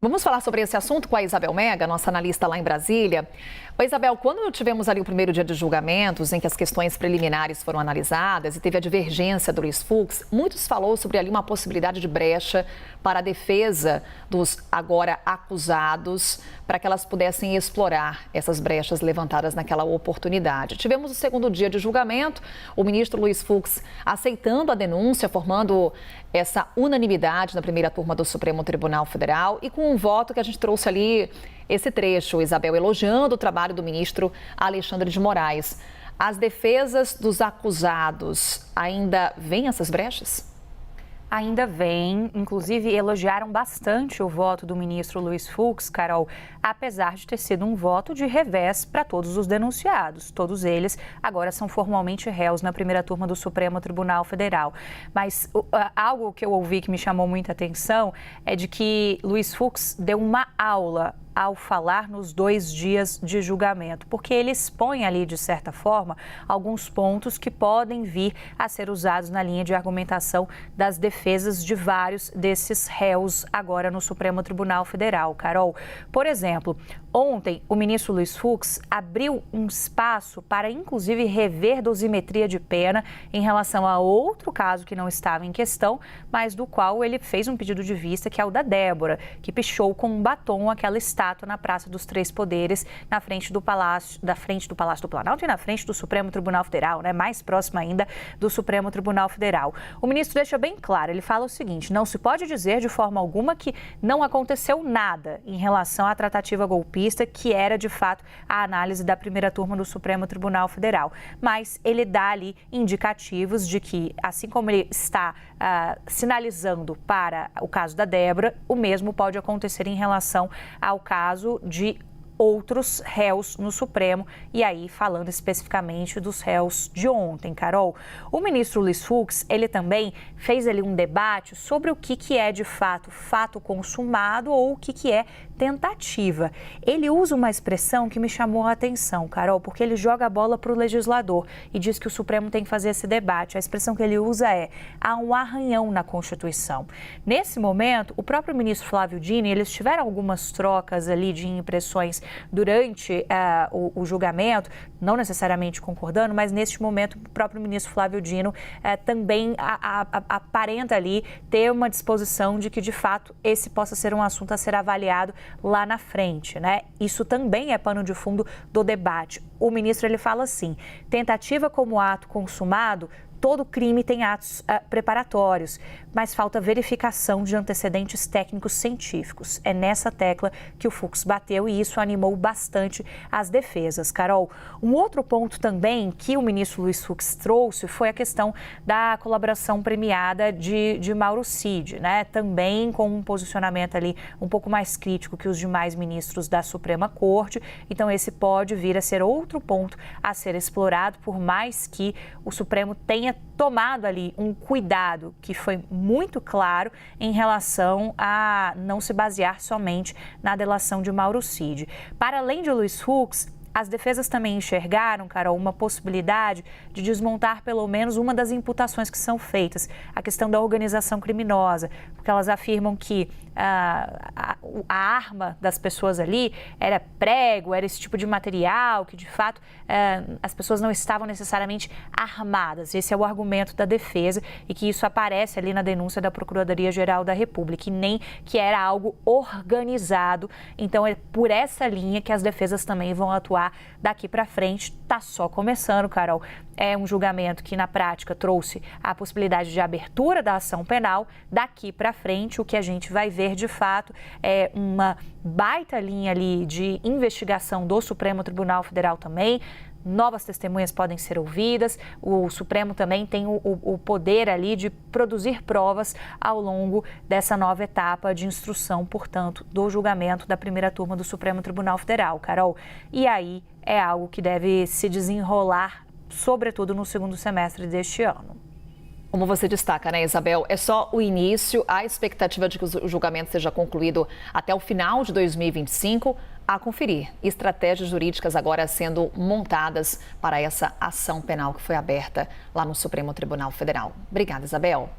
Vamos falar sobre esse assunto com a Isabel Mega, nossa analista lá em Brasília. Oi, Isabel, quando tivemos ali o primeiro dia de julgamentos, em que as questões preliminares foram analisadas e teve a divergência do Luiz Fux, muitos falou sobre ali uma possibilidade de brecha para a defesa dos agora acusados, para que elas pudessem explorar essas brechas levantadas naquela oportunidade. Tivemos o segundo dia de julgamento, o ministro Luiz Fux aceitando a denúncia, formando essa unanimidade na primeira turma do Supremo Tribunal Federal e com um voto que a gente trouxe ali esse trecho, Isabel, elogiando o trabalho do ministro Alexandre de Moraes. As defesas dos acusados ainda veem essas brechas? Ainda vem, inclusive elogiaram bastante o voto do ministro Luiz Fux, Carol, apesar de ter sido um voto de revés para todos os denunciados. Todos eles agora são formalmente réus na primeira turma do Supremo Tribunal Federal. Mas algo que eu ouvi que me chamou muita atenção é de que Luiz Fux deu uma aula ao falar nos 2 dias de julgamento, porque ele expõe ali, de certa forma, alguns pontos que podem vir a ser usados na linha de argumentação das defesas de vários desses réus agora no Supremo Tribunal Federal. Carol, por exemplo, ontem o ministro Luiz Fux abriu um espaço para, inclusive, rever dosimetria de pena em relação a outro caso que não estava em questão, mas do qual ele fez um pedido de vista, que é o da Débora, que pichou com um batom aquela estátua na Praça dos Três Poderes, na frente do Palácio do Planalto e na frente do Supremo Tribunal Federal, né? Mais próximo ainda do Supremo Tribunal Federal. O ministro deixa bem claro, ele fala o seguinte: não se pode dizer de forma alguma que não aconteceu nada em relação à tratativa golpista, que era de fato a análise da primeira turma do Supremo Tribunal Federal. Mas ele dá ali indicativos de que, assim como ele está sinalizando para o caso da Débora, o mesmo pode acontecer em relação ao caso de outros réus no Supremo, e aí falando especificamente dos réus de ontem, Carol. O ministro Luiz Fux, ele também fez ali um debate sobre o que é de fato fato consumado ou o que é tentativa. Ele usa uma expressão que me chamou a atenção, Carol, porque ele joga a bola para o legislador e diz que o Supremo tem que fazer esse debate. A expressão que ele usa é: há um arranhão na Constituição. Nesse momento, o próprio ministro Flávio Dino, eles tiveram algumas trocas ali de impressões durante o julgamento, não necessariamente concordando, mas neste momento o próprio ministro Flávio Dino também aparenta ali ter uma disposição de que, de fato, esse possa ser um assunto a ser avaliado lá na frente, né? Isso também é pano de fundo do debate. O ministro, ele fala assim: tentativa como ato consumado, todo crime tem atos preparatórios, mas falta verificação de antecedentes técnicos científicos. É nessa tecla que o Fux bateu e isso animou bastante as defesas. Carol, um outro ponto também que o ministro Luiz Fux trouxe foi a questão da colaboração premiada de Mauro Cid, né? Também com um posicionamento ali um pouco mais crítico que os demais ministros da Suprema Corte. Então esse pode vir a ser outro ponto a ser explorado, por mais que o Supremo tenha tomado ali um cuidado que foi muito claro em relação a não se basear somente na delação de Mauro Cid. Para além de Luiz Fux, as defesas também enxergaram, Carol, uma possibilidade de desmontar pelo menos uma das imputações que são feitas, a questão da organização criminosa, porque elas afirmam que a arma das pessoas ali era prego, era esse tipo de material, que de fato as pessoas não estavam necessariamente armadas. Esse é o argumento da defesa e que isso aparece ali na denúncia da Procuradoria-Geral da República, e nem que era algo organizado. Então é por essa linha que as defesas também vão atuar daqui para frente. Tá só começando, Carol. É um julgamento que na prática trouxe a possibilidade de abertura da ação penal. Daqui para frente, o que a gente vai ver de fato é uma baita linha ali de investigação do Supremo Tribunal Federal também. Novas testemunhas podem ser ouvidas, o Supremo também tem o poder ali de produzir provas ao longo dessa nova etapa de instrução, portanto, do julgamento da primeira turma do Supremo Tribunal Federal, Carol. E aí é algo que deve se desenrolar, sobretudo no segundo semestre deste ano. Como você destaca, né, Isabel, é só o início. A expectativa de que o julgamento seja concluído até o final de 2025. A conferir estratégias jurídicas agora sendo montadas para essa ação penal que foi aberta lá no Supremo Tribunal Federal. Obrigada, Isabel.